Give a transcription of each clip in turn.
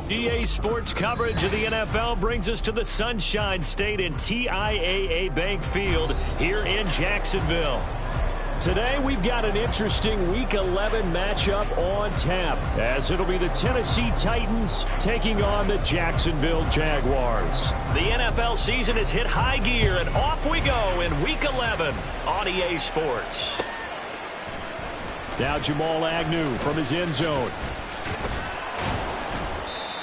EA Sports coverage of the NFL brings us to the Sunshine State and TIAA Bank Field here in Jacksonville. Today we've got an interesting Week 11 matchup on tap, as it'll be the Tennessee Titans taking on the Jacksonville Jaguars. The NFL season has hit high gear, and off we go in Week 11 on EA Sports. Now Jamal Agnew from his end zone.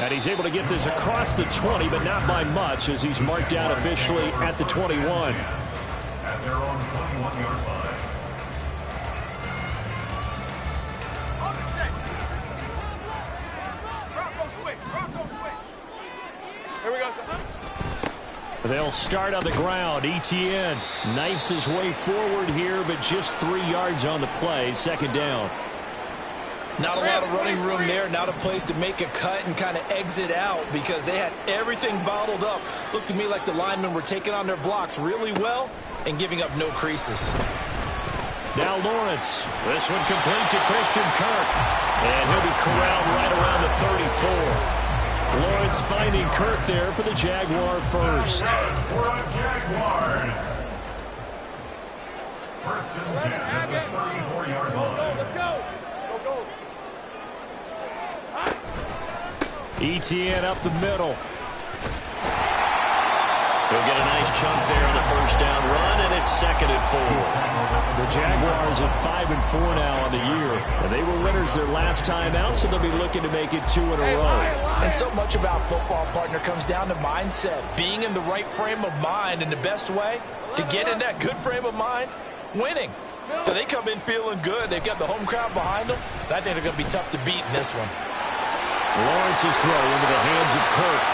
And he's able to get this across the 20, but not by much, as he's marked down officially at the 21. At their own 21-yard line. Here we go. They'll start on the ground. Etienne knifes his way forward here, but just 3 yards on the play. Second down. Not a lot of running room there. Not a place to make a cut and kind of exit out because they had everything bottled up. Looked to me like the linemen were taking on their blocks really well and giving up no creases. Now Lawrence. This one complete to Christian Kirk. And he'll be corralled right around the 34. Lawrence finding Kirk there for the Jaguar first. For our Jaguars. First and 10 at the 34-yard line. Let's go. Etienne up the middle. He'll get a nice chunk there on the first down run, and it's 2nd and 4. The Jaguars at 5-4 now on the year. And they were winners their last time out, so they'll be looking to make it 2 in a row. And so much about football, partner, comes down to mindset. Being in the right frame of mind, and the best way to get in that good frame of mind, winning. So they come in feeling good. They've got the home crowd behind them. And I think they're going to be tough to beat in this one. Lawrence's throw into the hands of Kirk.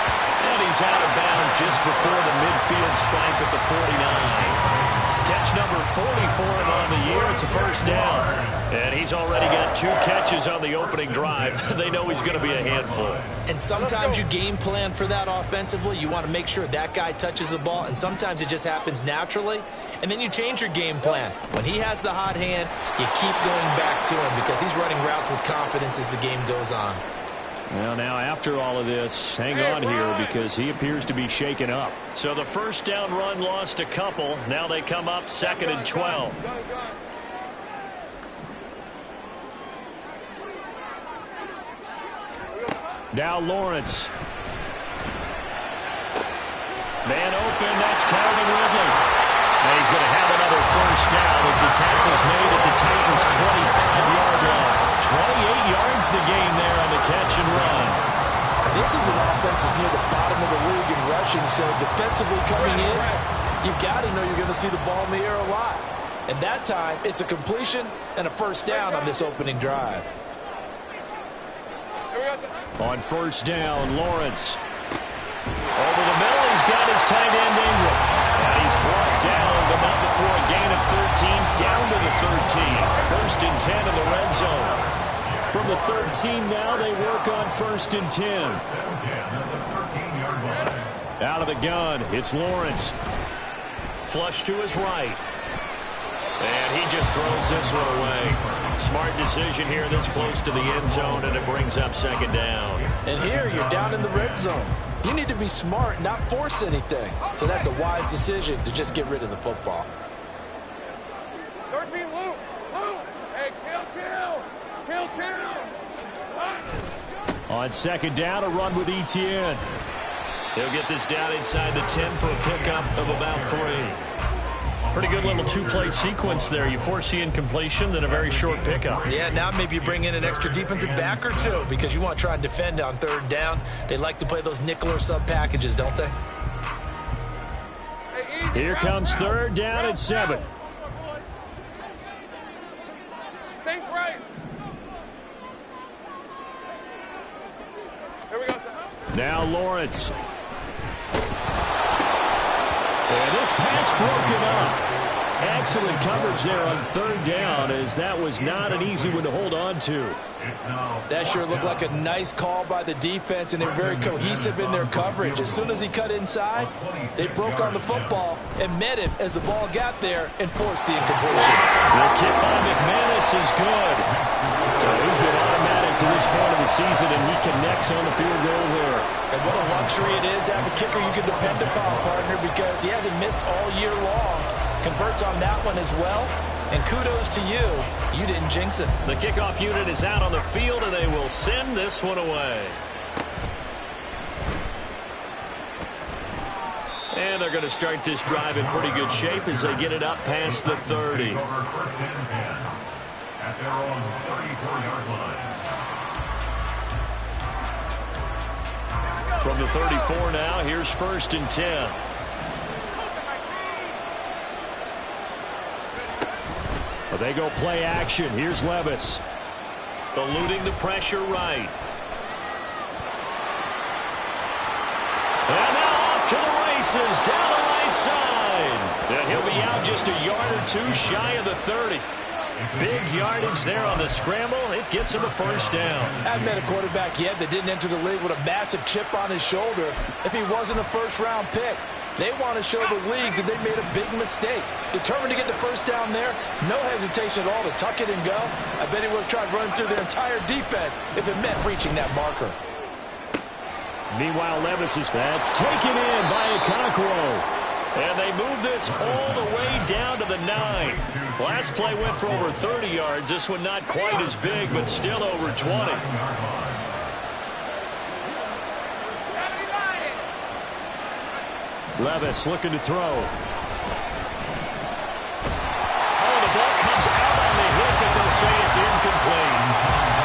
And he's out of bounds just before the midfield stripe at the 49. Catch number 44 on the year. It's a first down. And he's already got 2 catches on the opening drive. They know he's going to be a handful. And sometimes you game plan for that offensively. You want to make sure that guy touches the ball. And sometimes it just happens naturally. And then you change your game plan. When he has the hot hand, you keep going back to him because he's running routes with confidence as the game goes on. Well, now after all of this, hang on here because he appears to be shaken up. So the first down run lost a couple. Now they come up 2nd and 12. Now Lawrence. Man open, that's Calvin Ridley. And he's going to have another first down as the tackle's made at the Titans' 25-yard line. 28 yards the gain there on the catch and run. This is an offense that's near the bottom of the league in rushing, so defensively coming in, you've got to know you're going to see the ball in the air a lot. And that time, it's a completion and a first down on this opening drive. On first down, Lawrence. Over the middle, he's got his tight end Ingram. And he's brought down, but not before a gain of 13, down to the 13. First and 10 in the red zone. From the 13 now, they work on first and 10. Out of the gun, it's Lawrence. Flush to his right. And he just throws this one away. Smart decision here this close to the end zone, and it brings up 2nd down. And here, you're down in the red zone. You need to be smart, not force anything. So that's a wise decision to just get rid of the football. 13, Luke. Hey, kill. On 2nd down, a run with Etienne. He'll get this down inside the 10 for a pickup of about 3. Pretty good little 2-play sequence there. You force the incompletion, then a very short pickup. Yeah, now maybe you bring in an extra defensive back or 2 because you want to try and defend on 3rd down. They like to play those nickel or sub packages, don't they? Here comes 3rd down and 7. Think right. Here we go. Now Lawrence. And this pass broken up. Excellent coverage there on 3rd down, as that was not an easy one to hold on to. That sure looked like a nice call by the defense, and they're very cohesive in their coverage. As soon as he cut inside, they broke on the football and met him as the ball got there and forced the incompletion. The kick by McManus is good. So he's been automatic get to this point of the season, and he connects on the field goal there. And what a luxury it is to have a kicker you can depend upon, partner, because he hasn't missed all year long. Converts on that one as well. And kudos to you. You didn't jinx it. The kickoff unit is out on the field, and they will send this one away. And they're going to start this drive in pretty good shape as they get it up past the 30. First and 10 at their own 34-yard line. From the 34 now, here's 1st and 10. But they go play action. Here's Levis. Eluding the pressure right. And now off to the races down the right side. And he'll be out just a yard or two shy of the 30. Big yardage there on the scramble. It gets him a first down. I haven't met a quarterback yet that didn't enter the league with a massive chip on his shoulder if he wasn't a first-round pick. They want to show the league that they made a big mistake. Determined to get the first down there, no hesitation at all to tuck it and go. I bet he would have tried running through their entire defense if it meant reaching that marker. Meanwhile, Levis is that's taken in by Okonkwo. And they move this all the way down to the 9. Last play went for over 30 yards. This one not quite as big, but still over 20. Levis looking to throw. Oh, the ball comes out on the hit, but they'll say it's incomplete.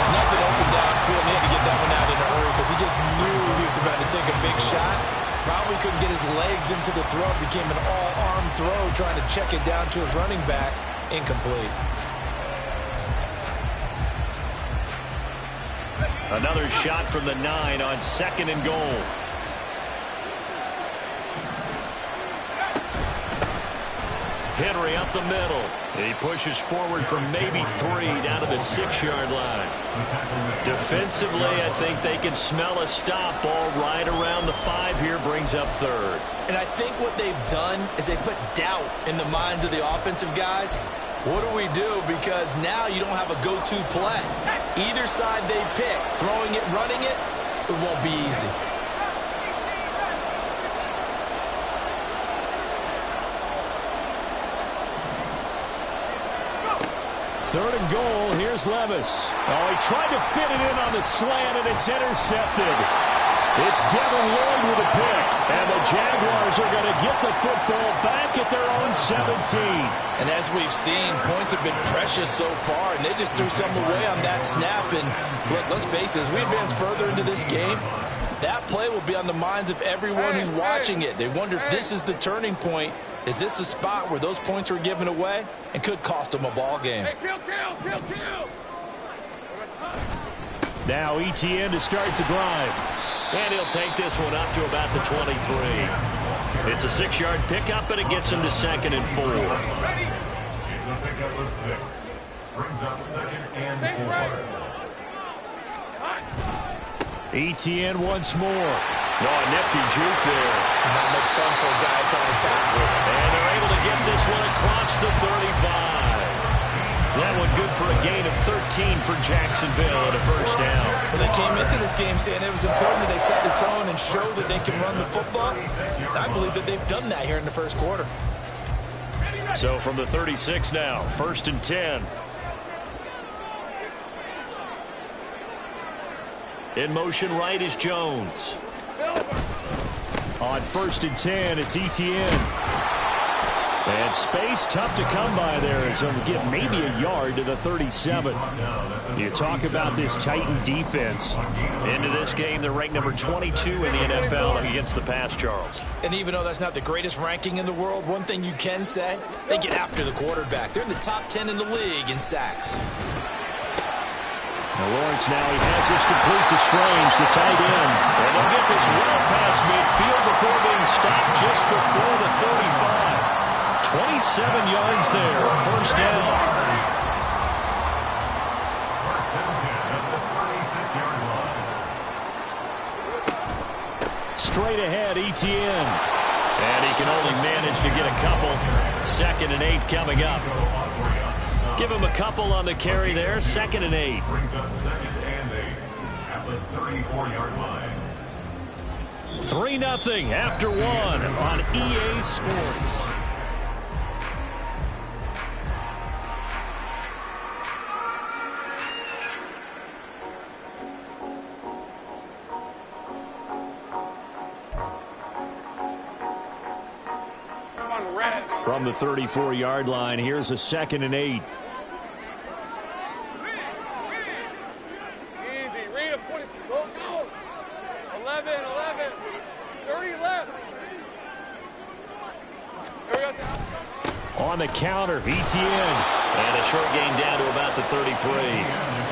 Nothing open downfield. He had to get that one out in a hurry because he just knew he was about to take a big shot. Probably couldn't get his legs into the throw. Became an all-arm throw trying to check it down to his running back. Incomplete. Another shot from the 9 on 2nd and goal. Henry up the middle. He pushes forward from maybe 3 down to the 6-yard line. Defensively, I think they can smell a stop. Ball right around the 5 here, brings up 3rd. And I think what they've done is they put doubt in the minds of the offensive guys. What do we do? Because now you don't have a go-to play. Either side they pick, throwing it, running it, it won't be easy. 3rd and goal. Here's Levis. Oh, he tried to fit it in on the slant, and it's intercepted. It's Devin Lloyd with a pick. And the Jaguars are going to get the football back at their own 17. And as we've seen, points have been precious so far, and they just threw some away on that snap. And look, let's face it, as we advance further into this game, that play will be on the minds of everyone who's watching it. They wonder if this is the turning point. Is this the spot where those points were given away and could cost them a ball game? Hey, kill. Now Etienne to start the drive. And he'll take this one up to about the 23. It's a 6-yard pickup, and it gets him to 2nd and 4. It's a pickup of 6. Brings up 2nd and 4. Etienne once more. Oh, nifty juke there. Not much fun for a guy trying to tackle it. And they're able to get this one across the 35. That one good for a gain of 13 for Jacksonville and a first down. Well, they came into this game saying it was important that they set the tone and show that they can run the football. And I believe that they've done that here in the first quarter. So from the 36 now, 1st and 10. In motion right is Jones. On 1st and 10, it's Etienne. And space tough to come by there as they'll get maybe a yard to the 37. You talk about this Titan defense. Into this game, they're ranked number 22 in the NFL against the pass, Charles. And even though that's not the greatest ranking in the world, one thing you can say, they get after the quarterback. They're in the top 10 in the league in sacks. Now Lawrence now, he has this complete to Strange, the tight end. And they'll get this well past midfield before being stopped just before the 35. 27 yards there, first down. First and 10 at the 36-yard line. Straight ahead, Etienne. And he can only manage to get a couple. 2nd and 8 coming up. Give him a couple on the carry there, 2nd and 8. Brings up 2nd and 8. the 34-yard line. 3-0 after one on EA Sports. From the 34-yard line, here's a 2nd and 8. Easy. Read him. Go. 11. 30 left. Here we go. On the counter, ETN. And a short gain down to about the 33.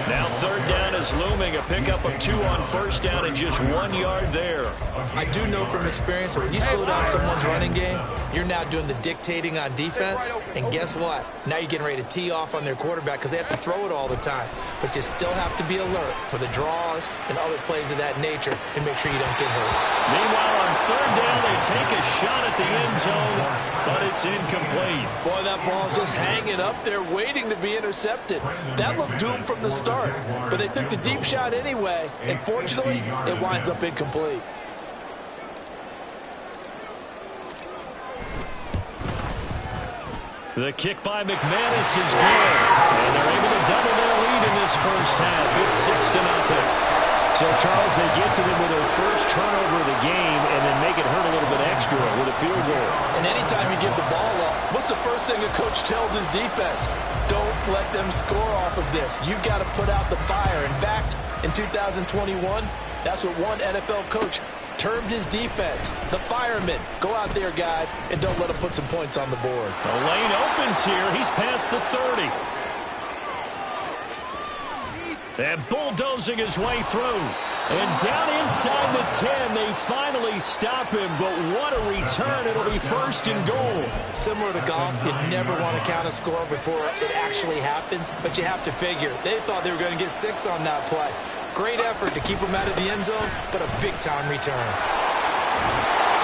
Now 3rd down is looming. A pickup of 2 on 1st down and just 1 yard there. I do know from experience that when you slow down someone's running game, you're now doing the dictating on defense. And guess what? Now you're getting ready to tee off on their quarterback because they have to throw it all the time. But you still have to be alert for the draws and other plays of that nature and make sure you don't get hurt. Meanwhile, on 3rd down, they take a shot at the end zone, but it's incomplete. Boy, that ball's just hanging up there waiting to be intercepted. That looked doomed from the start, but they took the deep shot anyway, and fortunately, it winds up incomplete. The kick by McManus is good, and they're able to double their lead in this first half. It's 6-0. So, Charles, they get to them with their first turnover of the game and then make it hurt a little bit extra with a field goal. And anytime you give the ball up, what's the first thing a coach tells his defense? Don't let them score off of this. You've got to put out the fire. In fact, in 2021, that's what one NFL coach termed his defense, the firemen. Go out there, guys, and don't let them put some points on the board. The lane opens here. He's past the 30. And bulldozing his way through. And down inside the 10, they finally stop him. But what a return. It'll be 1st and goal. Similar to golf, you never want to count a score before it actually happens. But you have to figure, they thought they were going to get 6 on that play. Great effort to keep him out of the end zone, but a big-time return.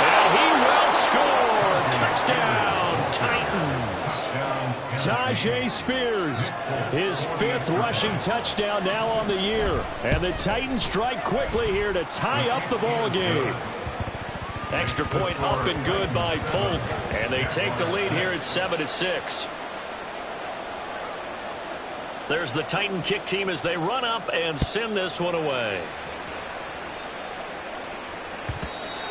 And he will score. Touchdown, Titans. Tyjae Spears, his 5th rushing touchdown now on the year. And the Titans strike quickly here to tie up the ball game. Extra point up and good by Folk. And they take the lead here at 7-6. There's the Titan kick team as they run up and send this one away.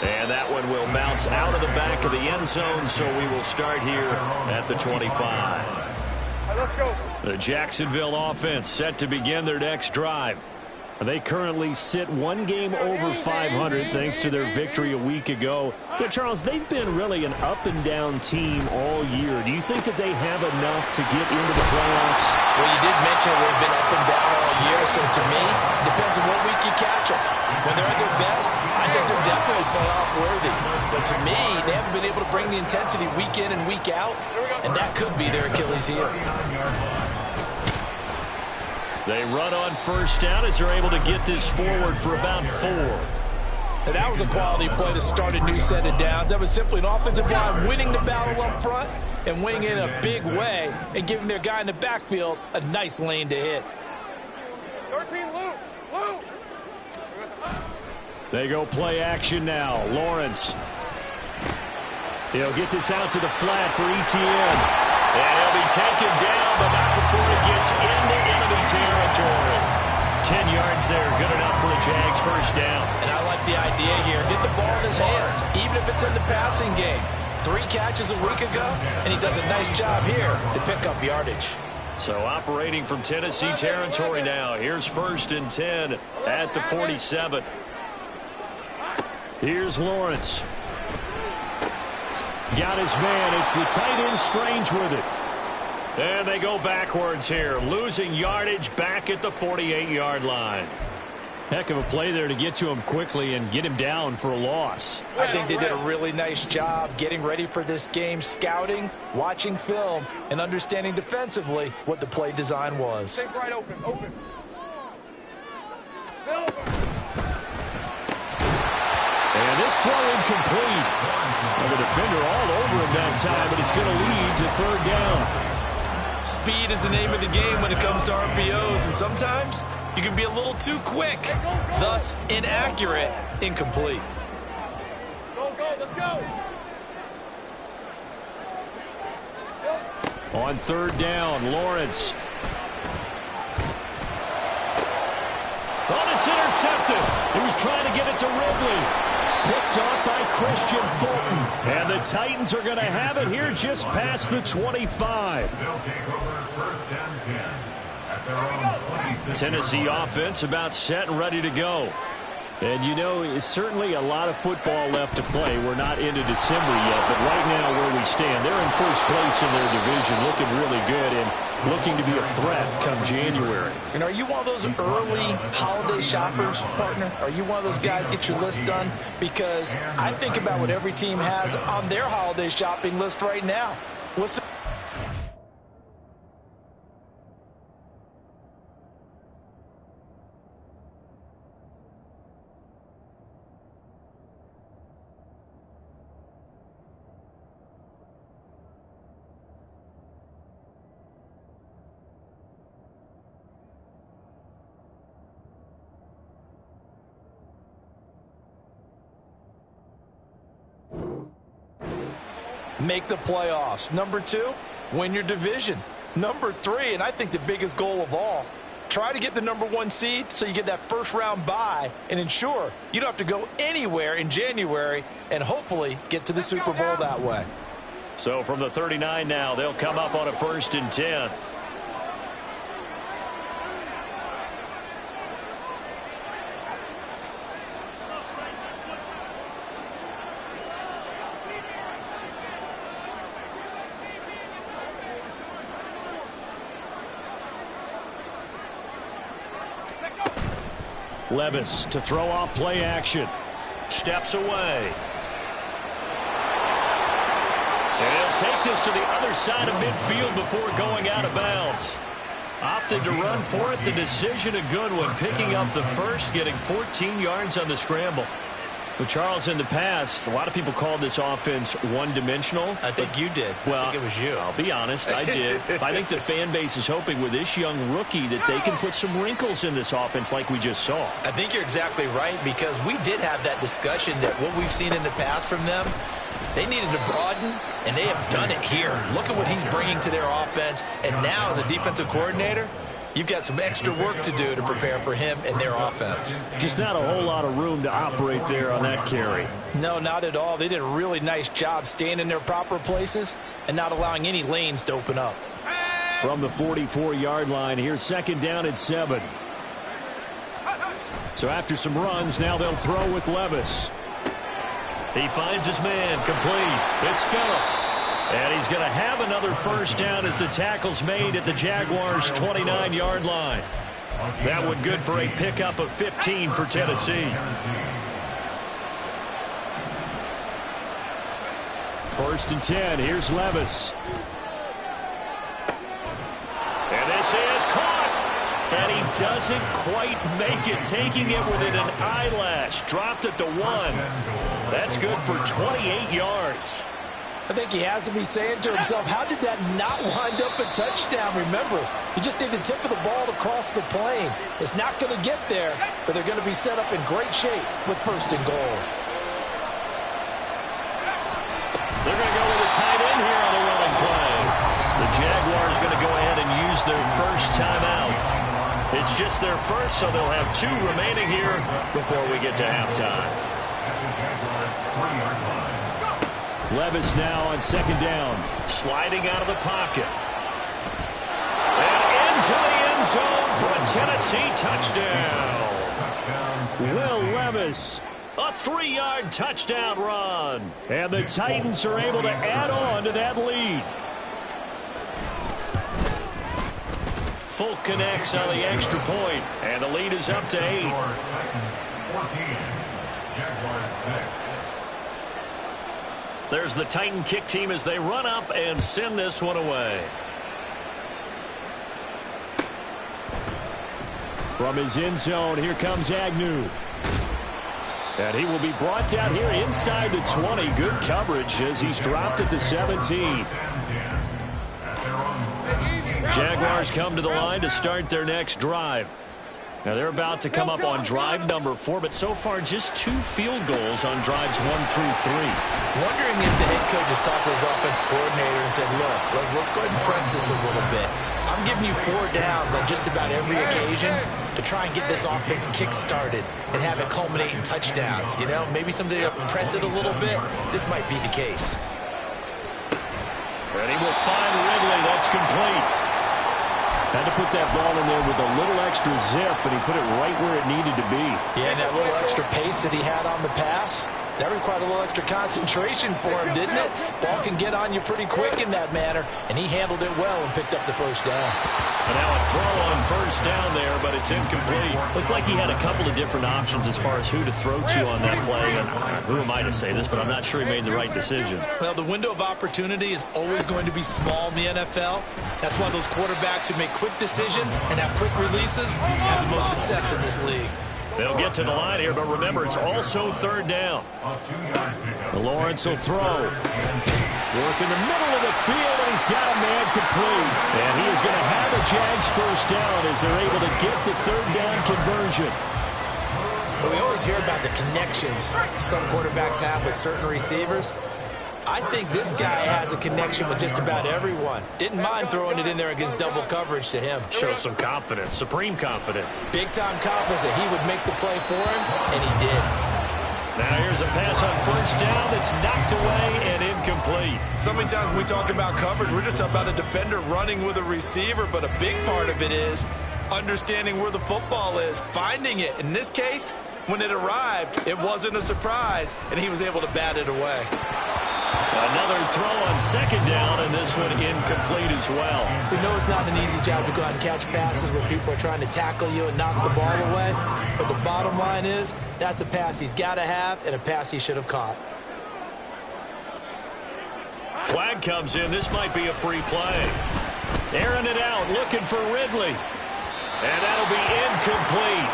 And that one will bounce out of the back of the end zone, so we will start here at the 25. Let's go. The Jacksonville offense set to begin their next drive. They currently sit 1 game over 500 thanks to their victory a week ago. But, Charles, they've been really an up-and-down team all year. Do you think that they have enough to get into the playoffs? Well, you did mention they've been up and down all year, so to me, it depends on what week you catch them. When they're at their best, I think they're definitely playoff worthy. But to me, they haven't been able to bring the intensity week in and week out, and that could be their Achilles heel. They run on 1st down as they're able to get this forward for about 4. And that was a quality play to start a new set of downs. That was simply an offensive line winning the battle up front and winning in a big way and giving their guy in the backfield a nice lane to hit. 13, Lou. They go play action now. Lawrence. He'll get this out to the flat for ETN. And he'll be taken down, but not before he gets into enemy territory. 10 yards there, good enough for the Jags' 1st down. And I like the idea here. Get the ball in his hands, even if it's in the passing game. 3 catches a week ago, and he does a nice job here to pick up yardage. So operating from Tennessee territory now. Here's 1st and 10 at the 47. Here's Lawrence. Got his man. It's the tight end Strange with it. And they go backwards here. Losing yardage back at the 48-yard line. Heck of a play there to get to him quickly and get him down for a loss. I think they did a really nice job getting ready for this game, scouting, watching film, and understanding defensively what the play design was. Take right open. And this throw incomplete. Well, the defender all over him that time, but it's going to lead to 3rd down. Speed is the name of the game when it comes to RPOs, and sometimes You can be a little too quick, thus inaccurate, incomplete. Go, let's go. On third down, Lawrence. Oh, it's intercepted. He was trying to get it to Ridley. Picked off by Christian Fulton. And the Titans are going to have it here just past the 25. They'll take over first and 10 at their own 26. Tennessee offense about set and ready to go. And, you know, it's certainly a lot of football left to play. We're not into December yet, but right now where we stand, they're in first place in their division, looking really good and looking to be a threat come January. And are you one of those early holiday shoppers, partner? Are you one of those guys get your list done? Because I think about what every team has on their holiday shopping list right now. What's the make the playoffs. Number 2, win your division. Number 3, and I think the biggest goal of all, try to get the number 1 seed so you get that first round bye and ensure you don't have to go anywhere in January and hopefully get to the Super Bowl that way. So from the 39 now, they'll come up on a 1st and 10. Levis to throw off play action. Steps away. And he'll take this to the other side of midfield before going out of bounds. Opted to run for it. The decision a good one. Picking up the first, getting 14 yards on the scramble. But Charles, in the past, a lot of people called this offense one-dimensional. I think you did. Well, I think it was you. I'll be honest, I did. I think the fan base is hoping with this young rookie that they can put some wrinkles in this offense like we just saw. I think you're exactly right, because we did have that discussion that what we've seen in the past from them, they needed to broaden, and they have done it here. Look at what he's bringing to their offense, and now as a defensive coordinator, you've got some extra work to do to prepare for him and their offense. Just not a whole lot of room to operate there on that carry. No, not at all. They did a really nice job staying in their proper places and not allowing any lanes to open up. From the 44-yard line, here's 2nd down at 7. So after some runs, now they'll throw with Levis. He finds his man, complete. It's Phillips. And he's going to have another first down as the tackle's made at the Jaguars' 29-yard line. That one good for a pickup of 15 for Tennessee. 1st and 10. Here's Levis. And this is caught. And he doesn't quite make it, taking it within an eyelash. Dropped at the 1. That's good for 28 yards. I think he has to be saying to himself, how did that not wind up a touchdown? Remember, you just need the tip of the ball to cross the plane. It's not going to get there, but they're going to be set up in great shape with 1st and goal. They're going to go with a tight end here on the running play. The Jaguars going to go ahead and use their first timeout. It's just their first, so they'll have 2 remaining here before we get to halftime. At the Jaguars' 3-yard line. Levis now on 2nd down. Sliding out of the pocket. And into the end zone for a Tennessee touchdown. Will Levis, a 3-yard touchdown run. And the Titans are able to add on to that lead. Folk connects on the extra point, and the lead is up to 8. Titans 14, Jaguars 6. There's the Titan kick team as they run up and send this one away. From his end zone, here comes Agnew. And he will be brought down here inside the 20. Good coverage as he's dropped at the 17. Jaguars come to the line to start their next drive. Now they're about to come up on drive number 4, but so far just 2 field goals on drives 1 through 3. Wondering if the head coach has talked to his offensive coordinator and said, look, let's go ahead and press this a little bit. I'm giving you 4 downs on just about every occasion to try and get this offense kick-started and have it culminate in touchdowns. You know, maybe something to press it a little bit. This might be the case. And he will find Ridley. That's complete. Had to put that ball in there with a little extra zip, and he put it right where it needed to be. Yeah, and that little extra pace that he had on the pass, that required a little extra concentration for him, didn't it? Ball can get on you pretty quick in that manner, and he handled it well and picked up the first down. And now a throw on first down there, but it's incomplete. Looked like he had a couple of different options as far as who to throw to on that play. And who am I to say this, but I'm not sure he made the right decision. Well, the window of opportunity is always going to be small in the NFL. That's why those quarterbacks who make quick decisions and have quick releases have the most success in this league. They'll get to the line here, but remember, it's also third down. Lawrence will throw. Work in the middle of the field, and he's got a man complete. And he is going to have a Jags first down as they're able to get the third down conversion. We always hear about the connections some quarterbacks have with certain receivers. I think this guy has a connection with just about everyone. Didn't mind throwing it in there against double coverage to him. Shows some confidence, supreme confidence. Big-time confidence that he would make the play for him, and he did. Now here's a pass on first down that's knocked away and incomplete. So many times when we talk about coverage, we're just about a defender running with a receiver, but a big part of it is understanding where the football is, finding it. In this case, when it arrived, it wasn't a surprise, and he was able to bat it away. Another throw on second down, and this one incomplete as well. We know it's not an easy job to go out and catch passes where people are trying to tackle you and knock the ball away, but the bottom line is that's a pass he's got to have and a pass he should have caught. Flag comes in. This might be a free play. Airing it out, looking for Ridley. And that'll be incomplete.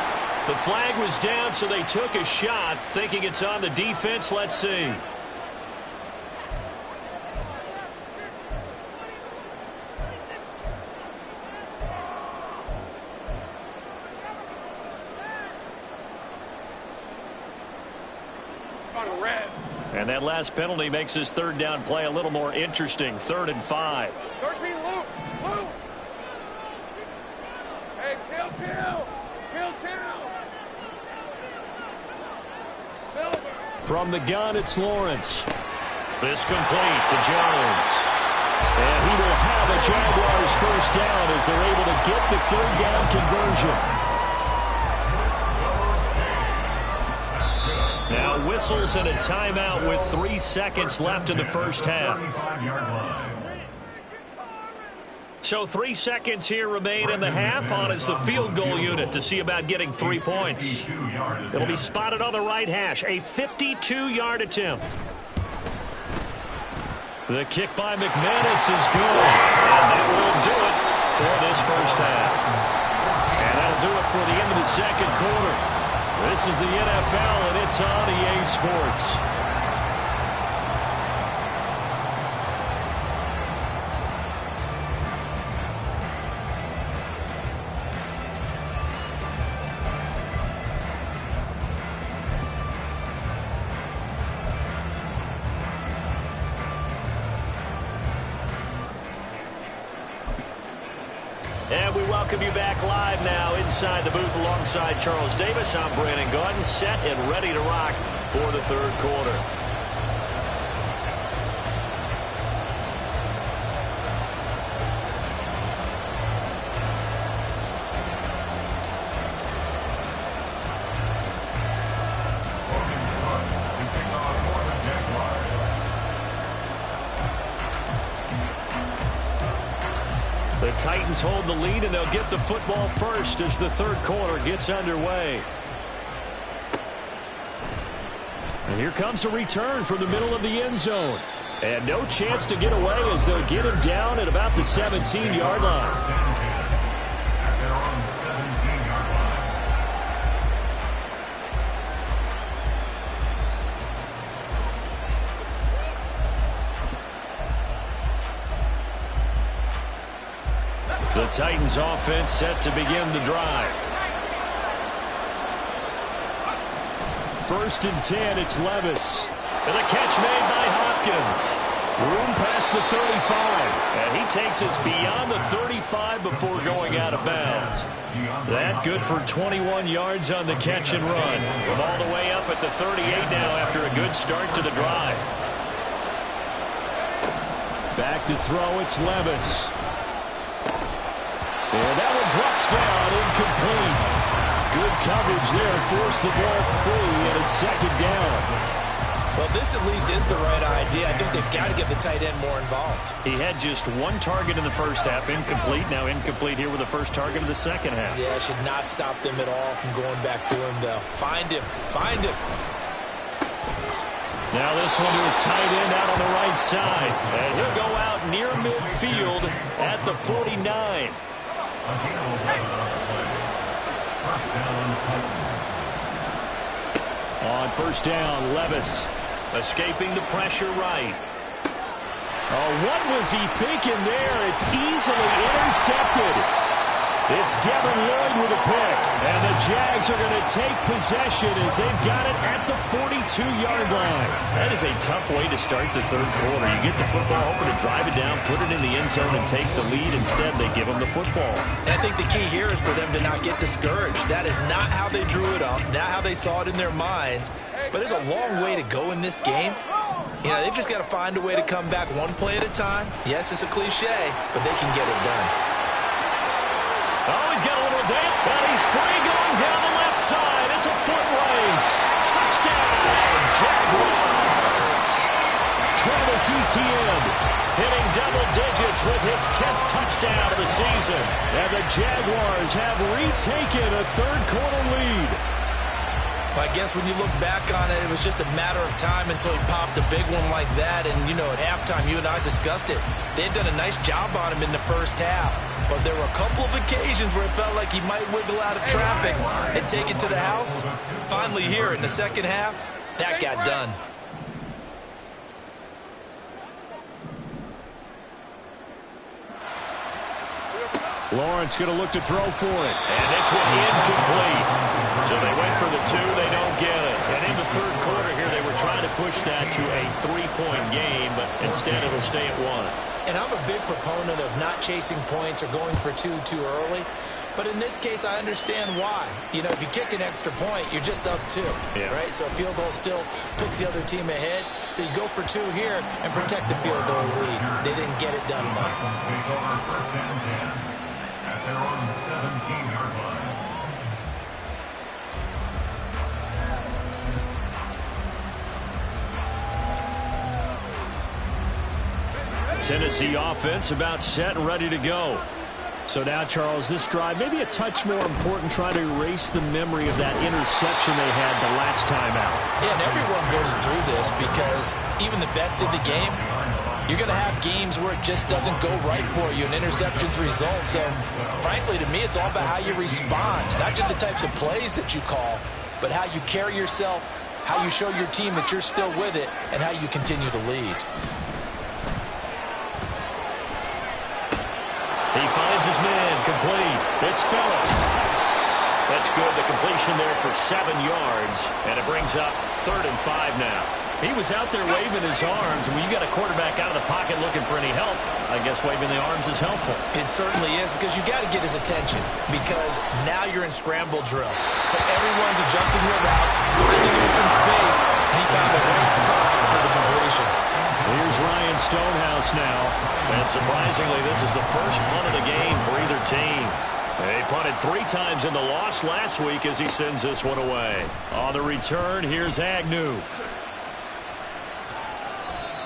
The flag was down, so they took a shot, thinking it's on the defense. Let's see. And that last penalty makes his third down play a little more interesting. 3rd and 5. 13, Luke. Hey, kill. Silver. From the gun, it's Lawrence. This complete to Jones. And he will have a Jaguars first down as they're able to get the third down conversion. Now whistles and a timeout with 3 seconds left in the first half. So 3 seconds here remain in the half. On is the field goal unit to see about getting 3 points. It'll be spotted on the right hash. A 52-yard attempt. The kick by McManus is good. And that will do it for this first half. And that'll do it for the end of the second quarter. This is the NFL, and it's on EA Sports. And we welcome you back live now inside the booth alongside Charles Davis. I'm Brandon Gaudin, set and ready to rock for the third quarter. The Titans hold the lead, and they'll get the football first as the third quarter gets underway. And here comes a return from the middle of the end zone. And no chance to get away as they'll get him down at about the 17-yard line. The Titans offense set to begin the drive. 1st and 10, it's Levis. And a catch made by Hopkins. Room past the 35. And he takes us beyond the 35 before going out of bounds. That good for 21 yards on the catch and run. From all the way up at the 38 now after a good start to the drive. Back to throw, it's Levis. And that one drops down, incomplete. Good coverage there, forced the ball free, and it's 2nd down. Well, this at least is the right idea. I think they've got to get the tight end more involved. He had just 1 target in the first half, incomplete. Now incomplete here with the first target of the second half. Yeah, should not stop them at all from going back to him, though. Find him. Find him. Now this one to his tight end out on the right side. And he'll go out near midfield at the 49. On 1st down, Levis escaping the pressure right. Oh, what was he thinking there? It's easily intercepted. It's Devin Lloyd with a pick. And the Jags are going to take possession as they've got it at the 42-yard line. That is a tough way to start the 3rd quarter. You get the football, hoping to drive it down, put it in the end zone, and take the lead. Instead, they give them the football. And I think the key here is for them to not get discouraged. That is not how they drew it up, not how they saw it in their minds. But there's a long way to go in this game. You know, they've just got to find a way to come back one play at a time. Yes, it's a cliche, but they can get it done. Oh, he's got a little dip, but he's free going down the left side. It's a foot race. Touchdown, Jaguars. Travis Etienne hitting double digits with his 10th touchdown of the season. And the Jaguars have retaken a 3rd quarter lead. Well, I guess when you look back on it, it was just a matter of time until he popped a big one like that. And, you know, at halftime, you and I discussed it. They had done a nice job on him in the first half. But there were a couple of occasions where it felt like he might wiggle out of traffic and take it to the house. Finally here in the second half, that got done. Lawrence going to look to throw for it. And this one incomplete. So they went for the 2. They don't get it. And in the 3rd quarter here, they were trying to push that to a 3-point game, but instead it'll stay at 1. And I'm a big proponent of not chasing points or going for 2 too early. But in this case, I understand why. You know, if you kick an extra point, you're just up 2, right? So a field goal still puts the other team ahead. So you go for 2 here and protect the field goal lead. They didn't get it done, though. First and 10 at their own 17-yard line. Tennessee offense about set and ready to go. So now, Charles, this drive maybe a touch more important, trying to erase the memory of that interception they had the last time out. Yeah, and everyone goes through this because even the best in the game, you're going to have games where it just doesn't go right for you, and interceptions result. So, frankly, to me, it's all about how you respond, not just the types of plays that you call, but how you carry yourself, how you show your team that you're still with it, and how you continue to lead. He finds his man, complete. It's Phillips. That's good. The completion there for 7 yards, and it brings up 3rd and 5 now. He was out there waving his arms, and when you got a quarterback out of the pocket looking for any help, I guess waving the arms is helpful. It certainly is, because you got to get his attention, because now you're in scramble drill. So everyone's adjusting their routes, finding open space, and he found the right spot for the completion. Here's Ryan Stonehouse now. And surprisingly, this is the first punt of the game for either team. They punted 3 times in the loss last week as he sends this one away. On the return, here's Agnew.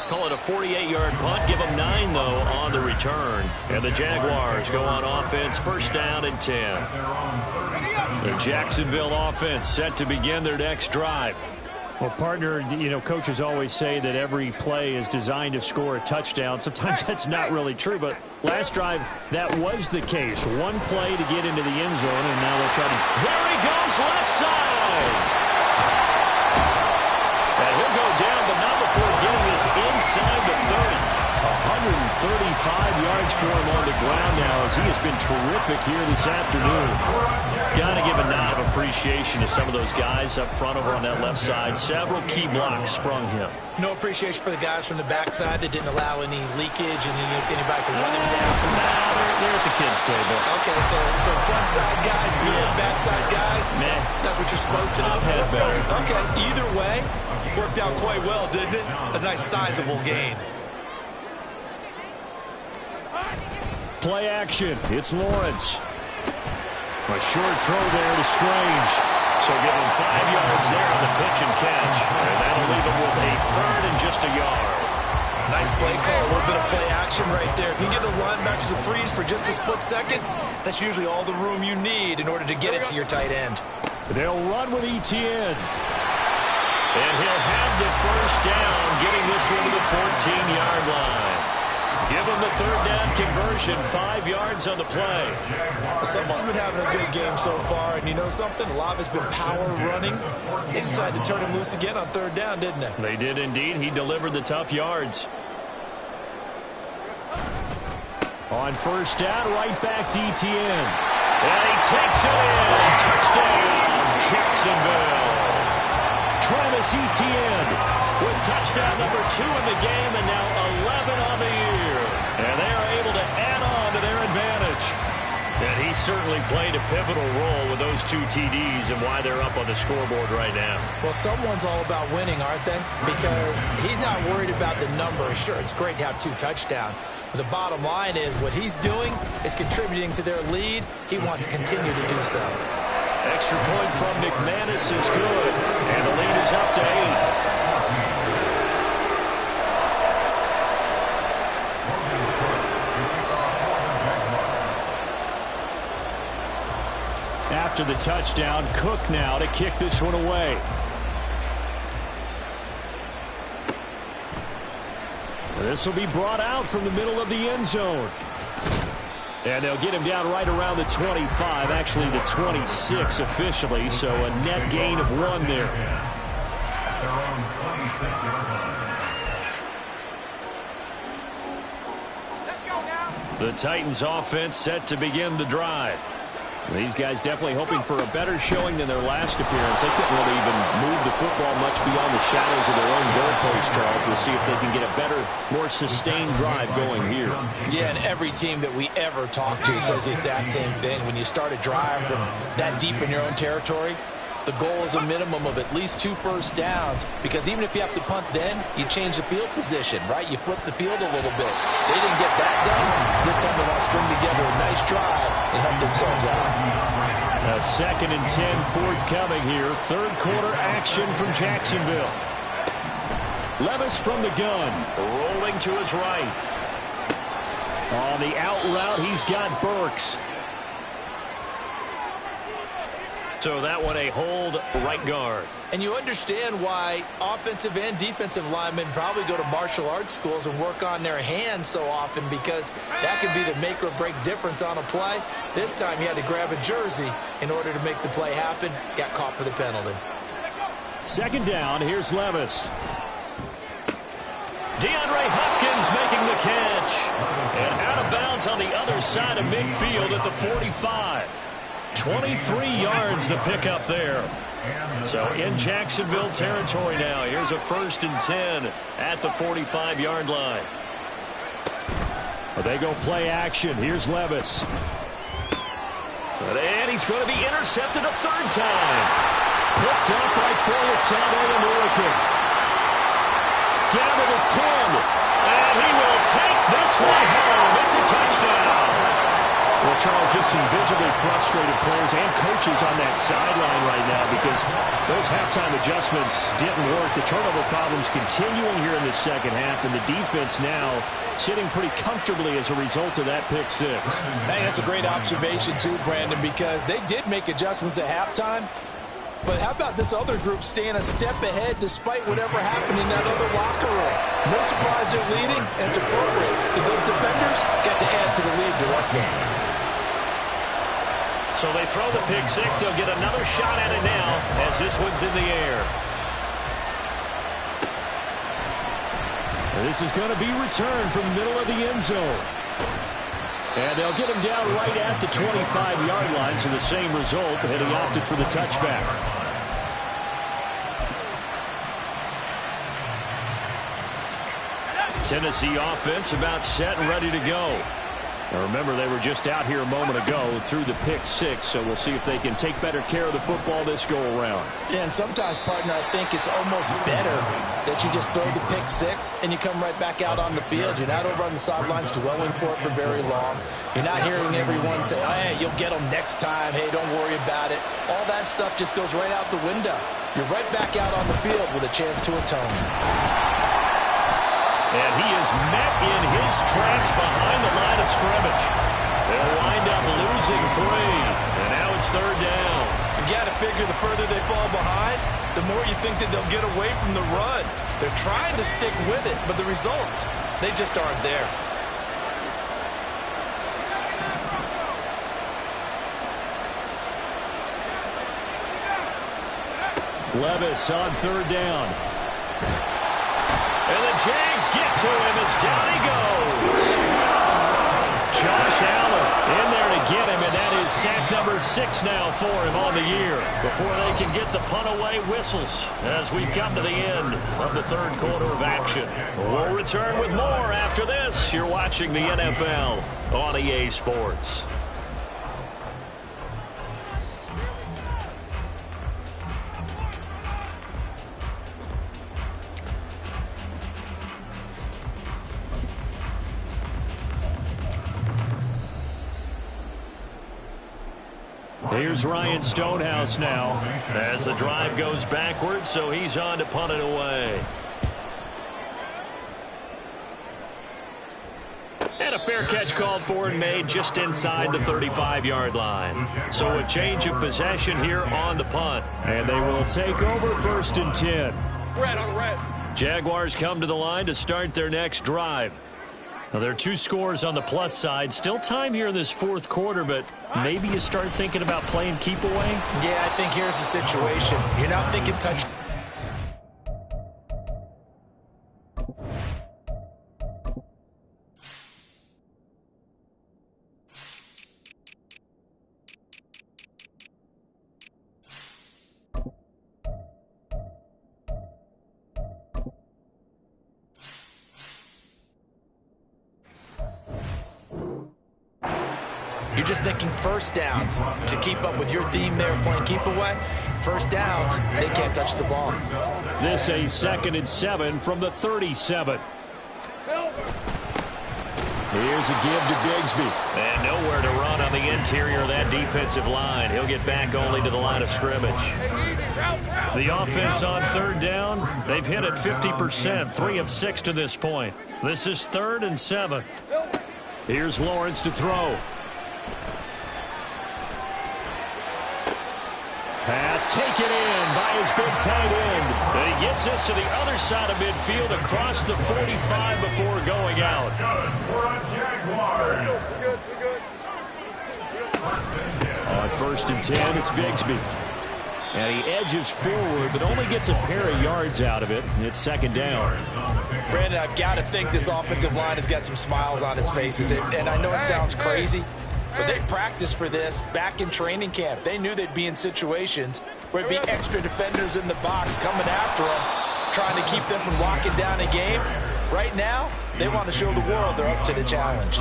Call it a 48-yard punt. Give them 9, though, on the return. And the Jaguars go on offense, 1st down and 10. The Jacksonville offense set to begin their next drive. Well, partner, you know, coaches always say that every play is designed to score a touchdown. Sometimes that's not really true, but last drive, that was the case. 1 play to get into the end zone, and now they'll try to... There he goes, left side! And he'll go down, but not before getting this inside the 30. 135 yards for him on the ground now as he has been terrific here this afternoon. Got to give a nod of appreciation to some of those guys up front over on that left side. Several key blocks sprung him. No appreciation for the guys from the backside that didn't allow any leakage and anybody could run him down from the backside. They're at the kids' table. Okay, so front side guys, good, backside guys, man, that's what you're supposed to do. Had better. Okay, either way, worked out quite well, didn't it? A nice sizable gain. Play action. It's Lawrence. A short throw there to Strange. So give him 5 yards there on the pitch and catch. And that'll leave him with a third and just a yard. Nice play call, a little bit of play action right there. If you get those linebackers to freeze for just a split second, that's usually all the room you need in order to get it to your tight end. They'll run with Etienne. And he'll have the first down, getting this one to the 14-yard line. Give him the third down conversion, 5 yards on the play. Someone's been having a good game so far, and you know something? A lot of it's been power running. They decided to turn him loose again on third down, didn't they? They did indeed. He delivered the tough yards. On first down, right back to Etienne. And he takes it in. Touchdown, Jacksonville. Travis Etienne with touchdown number 2 in the game and now 11 on the year. And they are able to add on to their advantage. And he certainly played a pivotal role with those 2 TDs and why they're up on the scoreboard right now. Well, someone's all about winning, aren't they? Because he's not worried about the number. Sure, it's great to have 2 touchdowns. But the bottom line is what he's doing is contributing to their lead. He wants to continue to do so. Extra point from McManus is good. And the lead is up to 8. After the touchdown, Cook now to kick this one away. This will be brought out from the middle of the end zone. And they'll get him down right around the 25, actually the 26 officially, so a net gain of 1 there. The Titans offense set to begin the drive. These guys definitely hoping for a better showing than their last appearance. They couldn't really even move the football much beyond the shadows of their own goalpost, Charles. We'll see if they can get a better, more sustained drive going here. Yeah, and every team that we ever talk to says the exact same thing. When you start a drive from that deep in your own territory, the goal is a minimum of at least 2 first downs, because even if you have to punt then, you change the field position, right? You flip the field a little bit. They didn't get that done. This time they want to string together a nice drive and help themselves out. A 2nd and 10 forthcoming here. Third quarter action from Jacksonville. Levis from the gun, rolling to his right. On the out route, he's got Burks. So that one a hold right guard. And you understand why offensive and defensive linemen probably go to martial arts schools and work on their hands so often, because that can be the make or break difference on a play. This time he had to grab a jersey in order to make the play happen. Got caught for the penalty. 2nd down, here's Levis. DeAndre Hopkins making the catch. And out of bounds on the other side of midfield at the 45. 23 yards the pickup there. So in Jacksonville territory now. Here's a 1st and 10 at the 45-yard line. They go play action. Here's Levis. And he's going to be intercepted a 3rd time. Picked up by Foyesade Oluokun. Down to the 10. And he will take this one home. It's a touchdown. Well, Charles, just some visibly frustrated players and coaches on that sideline right now, because those halftime adjustments didn't work. The turnover problems continuing here in the second half, and the defense now sitting pretty comfortably as a result of that pick 6. Hey, that's a great observation too, Brandon, because they did make adjustments at halftime. But how about this other group staying a step ahead despite whatever happened in that other locker room? No surprise they're leading, and it's appropriate that those defenders got to add to the lead directly. So they throw the pick 6. They'll get another shot at it now as this one's in the air. This is going to be returned from the middle of the end zone. And they'll get him down right at the 25-yard line, so the same result, and he opted for the touchback. Tennessee offense about set and ready to go. Now remember, they were just out here a moment ago through the pick six, so we'll see if they can take better care of the football this go around. Yeah, and sometimes, partner, I think it's almost better that you just throw the pick six and you come right back out on the field. You're not over on the sidelines dwelling for it for very long. You're not hearing everyone say, oh, hey, you'll get them next time. Hey, don't worry about it. All that stuff just goes right out the window. You're right back out on the field with a chance to atone. And he is met in his tracks behind the line of scrimmage. They'll wind up losing 3. And now it's 3rd down. You've got to figure the further they fall behind, the more you think that they'll get away from the run. They're trying to stick with it, but the results, they just aren't there. Levis on 3rd down. And the Jags get to him as down he goes. Josh Allen in there to get him, and that is sack number 6 now for him on the year. Before they can get the punt away, whistles as we come to the end of the 3rd quarter of action. We'll return with more after this. You're watching the NFL on EA Sports. Here's Ryan Stonehouse now as the drive goes backwards, so he's on to punt it away. And a fair catch called for and made just inside the 35-yard line. So a change of possession here on the punt. And they will take over 1st and 10. Red on the red. Jaguars come to the line to start their next drive. Now, there are 2 scores on the plus side. Still time here in this 4th quarter, but maybe you start thinking about playing keep away? Yeah, I think here's the situation. You're not thinking touch. You're just thinking first downs to keep up with your theme there, playing keep away. First downs, they can't touch the ball. This a 2nd and 7 from the 37. Here's a give to Bigsby. And nowhere to run on the interior of that defensive line. He'll get back only to the line of scrimmage. The offense on 3rd down, they've hit it 50%, 3 of 6 to this point. This is 3rd and 7. Here's Lawrence to throw. Pass taken in by his big tight end. And he gets us to the other side of midfield across the 45 before going out. On 1st and 10, it's Bigsby. And he edges forward, but only gets a pair of yards out of it. It's 2nd down. Brandon, I've got to think this offensive line has got some smiles on its faces. And I know it sounds crazy, but they practiced for this back in training camp. They knew they'd be in situations where it'd be extra defenders in the box coming after them, trying to keep them from locking down a game. Right now, they want to show the world they're up to the challenge.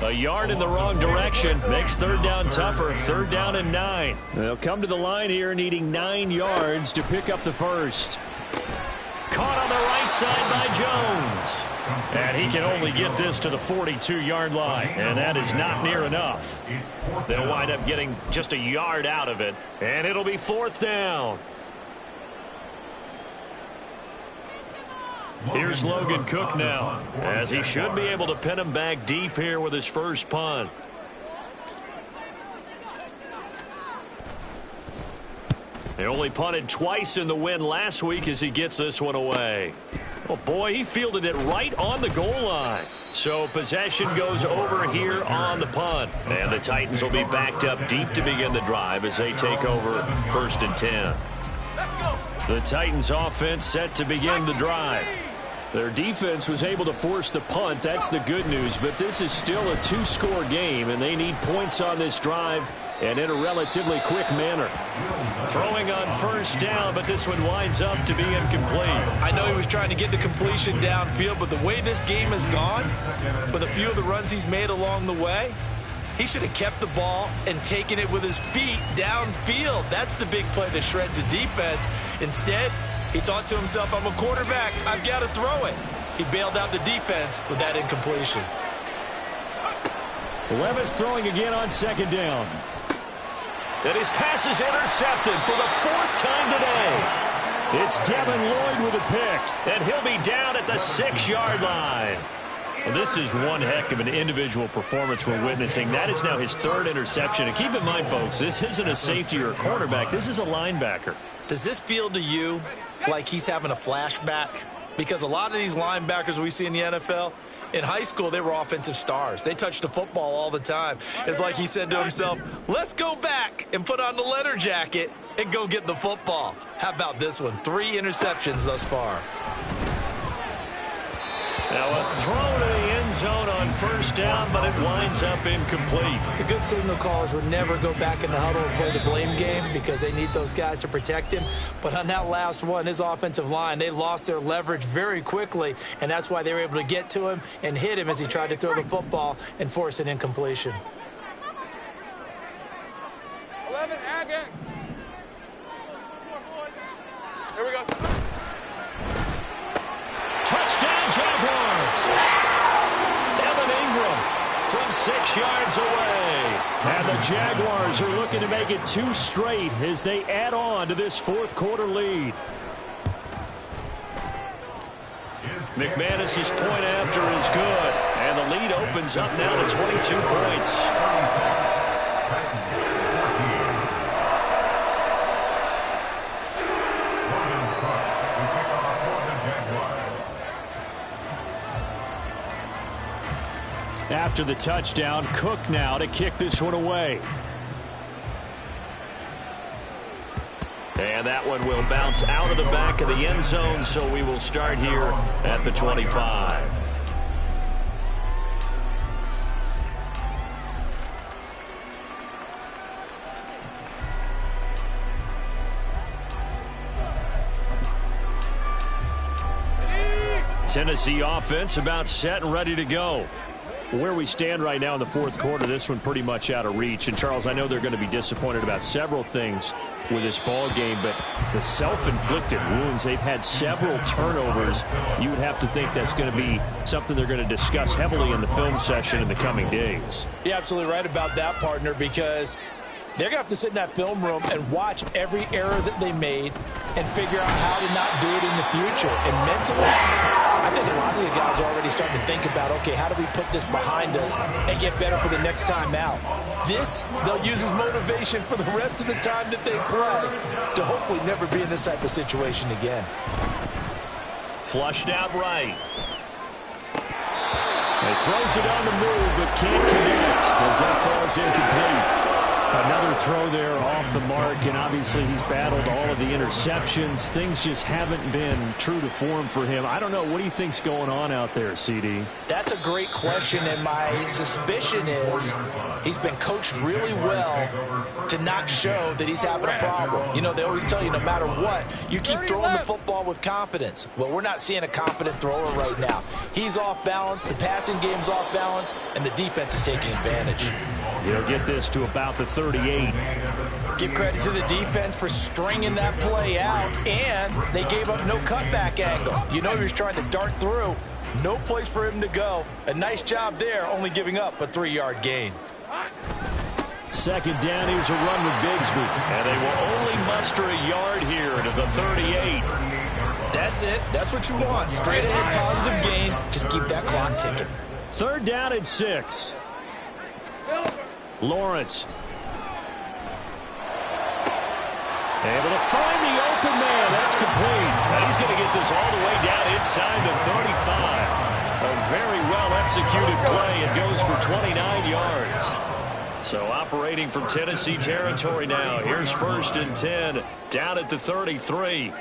A yard in the wrong direction makes 3rd down tougher. 3rd down and 9. They'll come to the line here needing 9 yards to pick up the first. Caught on the right side by Jones. And he can only get this to the 42-yard line, and that is not near enough. They'll wind up getting just a yard out of it, and it'll be 4th down. Here's Logan Cook now, as he should be able to pin him back deep here with his first punt. They only punted twice in the win last week as he gets this one away. Oh, boy, he fielded it right on the goal line. So possession goes over here on the punt. And the Titans will be backed up deep to begin the drive as they take over 1st and 10. The Titans offense set to begin the drive. Their defense was able to force the punt. That's the good news. But this is still a 2-score game, and they need points on this drive and in a relatively quick manner. Throwing on first down, but this one winds up to be incomplete. I know he was trying to get the completion downfield, but the way this game has gone, with a few of the runs he's made along the way, he should have kept the ball and taken it with his feet downfield. That's the big play that shreds the defense. Instead, he thought to himself, I'm a quarterback, I've got to throw it. He bailed out the defense with that incompletion. Levis throwing again on second down. And his pass is intercepted for the 4th time today. It's Devin Lloyd with a pick, and he'll be down at the 6-yard line. Well, this is one heck of an individual performance we're witnessing. That is now his 3rd interception. And keep in mind, folks, this isn't a safety or a cornerback. This is a linebacker. Does this feel to you like he's having a flashback? Because a lot of these linebackers we see in the NFL, in high school, they were offensive stars. They touched the football all the time. It's like he said to himself, let's go back and put on the leather jacket and go get the football. How about this one? 3 interceptions thus far. Now a throw to the end zone on first down, but it winds up incomplete. The good signal callers would never go back in the huddle and play the blame game because they need those guys to protect him. But on that last one, his offensive line, they lost their leverage very quickly, and that's why they were able to get to him and hit him as he tried to throw the football and force an incompletion. 11, Agate. Here we go. Touchdown, Jaguars! Evan Ingram from 6 yards away. And the Jaguars are looking to make it 2 straight as they add on to this 4th quarter lead. McManus's point after is good. And the lead opens up now to 22 points. After the touchdown, Cook now to kick this one away. And that one will bounce out of the back of the end zone, so we will start here at the 25. Tennessee offense about set and ready to go. Where we stand right now in the 4th quarter, this one pretty much out of reach. And, Charles, I know they're going to be disappointed about several things with this ball game, but the self-inflicted wounds, they've had several turnovers. You would have to think that's going to be something they're going to discuss heavily in the film session in the coming days. You're absolutely right about that, partner, because they're going to have to sit in that film room and watch every error that they made and figure out how to not do it in the future. And mentally, I think a lot of the guys are already starting to think about, okay, how do we put this behind us and get better for the next time out? This, they'll use as motivation for the rest of the time that they play to hopefully never be in this type of situation again. Flushed out right. He throws it on the move, but can't connect as that falls incomplete. Another throw there off the mark, and obviously he's battled all of the interceptions. Things just haven't been true to form for him. I don't know. What do you think's going on out there, CD? That's a great question, and my suspicion is he's been coached really well to not show that he's having a problem. You know, they always tell you no matter what, you keep throwing the football with confidence. Well, we're not seeing a confident thrower right now. He's off balance, the passing game's off balance, and the defense is taking advantage. He'll get this to about the 38. Give credit to the defense for stringing that play out, and they gave up no cutback angle. You know he was trying to dart through. No place for him to go. A nice job there, only giving up a 3-yard gain. Second down, here's a run with Bigsby. And they will only muster a yard here to the 38. That's it. That's what you want. Straight ahead positive gain. Just keep that clock ticking. 3rd down and 6. Lawrence. Able to find the open man. That's complete. And he's going to get this all the way down inside the 35. A very well-executed play. It goes for 29 yards. So operating from Tennessee territory now. Here's 1st and 10 down at the 33.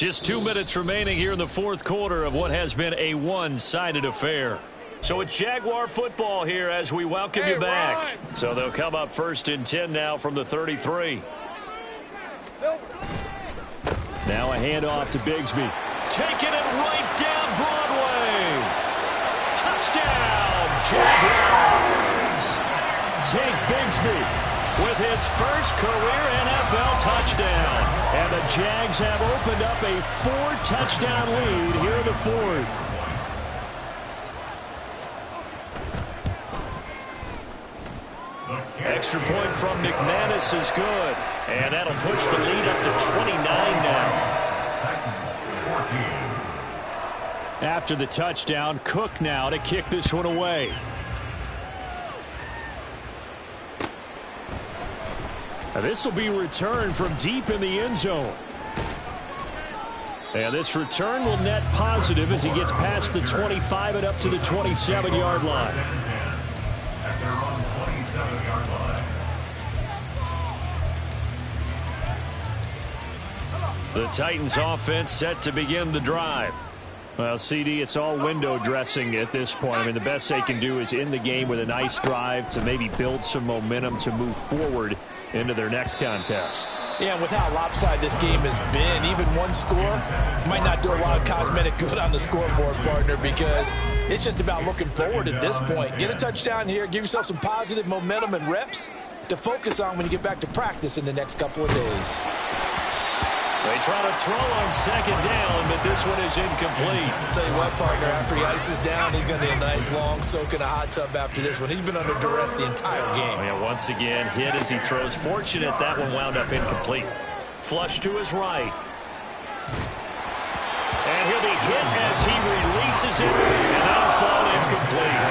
Just 2 minutes remaining here in the fourth quarter of what has been a one-sided affair. So it's Jaguar football here as we welcome you back. Run. So they'll come up 1st and 10 now from the 33. Now a handoff to Bigsby. Taking it right down Broadway. Touchdown, Jaguars. Take Bigsby with his first career NFL touchdown. And the Jags have opened up a 4-touchdown lead here in the fourth. Extra point from McManus is good. And that'll push the lead up to 29 now. After the touchdown, Cook now to kick this one away. Now this will be returned from deep in the end zone. And this return will net positive as he gets past the 25 and up to the 27-yard line. At their own 27-yard line. The Titans offense set to begin the drive. Well, CD, it's all window dressing at this point. I mean, the best they can do is end the game with a nice drive to maybe build some momentum to move forward into their next contest. Yeah, with how lopsided this game has been, even one score might not do a lot of cosmetic good on the scoreboard, partner, because it's just about looking forward at this point. Get a touchdown here, give yourself some positive momentum and reps to focus on when you get back to practice in the next couple of days. They try to throw on second down, but this one is incomplete. I'll tell you what, partner, after he ices down, he's going to need a nice long soak in a hot tub after this one. He's been under duress the entire game. Yeah, once again, hit as he throws. Fortunate that one wound up incomplete. Flush to his right. And he'll be hit as he releases it, and that'll fall incomplete.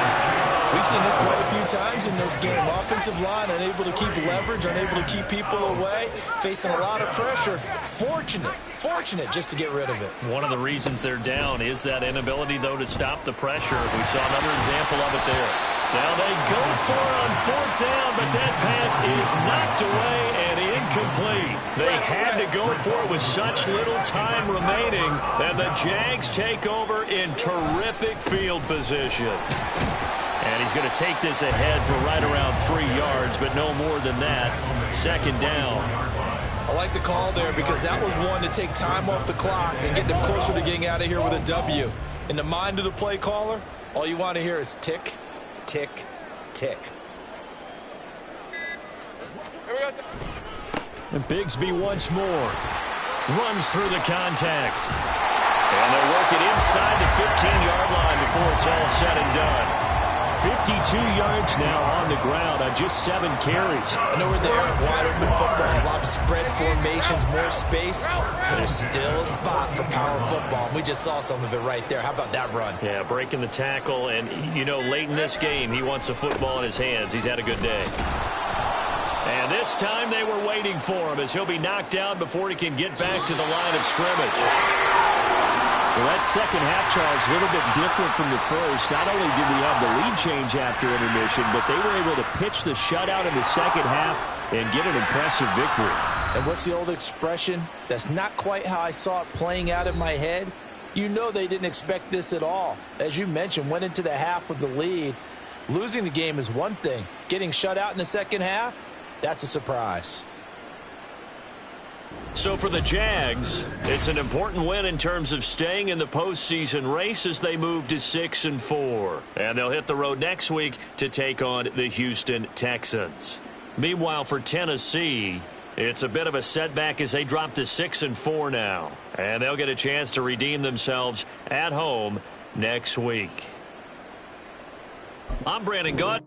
We've seen this quite a few times in this game. Offensive line unable to keep leverage, unable to keep people away, facing a lot of pressure. Fortunate just to get rid of it. One of the reasons they're down is that inability, though, to stop the pressure. We saw another example of it there. Now they go for it on 4th down, but that pass is knocked away and incomplete. They had to go for it with such little time remaining, and the Jags take over in terrific field position. And he's going to take this ahead for right around 3 yards, but no more than that. 2nd down. I like the call there because that was one to take time off the clock and get them closer to getting out of here with a W. In the mind of the play caller, all you want to hear is tick, tick, tick. And Bigsby once more runs through the contact. And they'll work it inside the 15-yard line before it's all said and done. 52 yards now on the ground on just 7 carries. I know we're there at wide open football, a lot of spread formations, more space, but there's still a spot for power football. And we just saw some of it right there. How about that run? Yeah, breaking the tackle, and, you know, late in this game, he wants the football in his hands. He's had a good day. And this time they were waiting for him as he'll be knocked down before he can get back to the line of scrimmage. Well, that second half, Charles, a little bit different from the first. Not only did we have the lead change after intermission, but they were able to pitch the shutout in the second half and get an impressive victory. And what's the old expression? That's not quite how I saw it playing out in my head. You know they didn't expect this at all. As you mentioned, went into the half with the lead. Losing the game is one thing. Getting shut out in the second half, that's a surprise. So for the Jags, it's an important win in terms of staying in the postseason race as they move to 6-4. And they'll hit the road next week to take on the Houston Texans. Meanwhile, for Tennessee, it's a bit of a setback as they drop to 6-4 now. And they'll get a chance to redeem themselves at home next week. I'm Brandon Gaudin.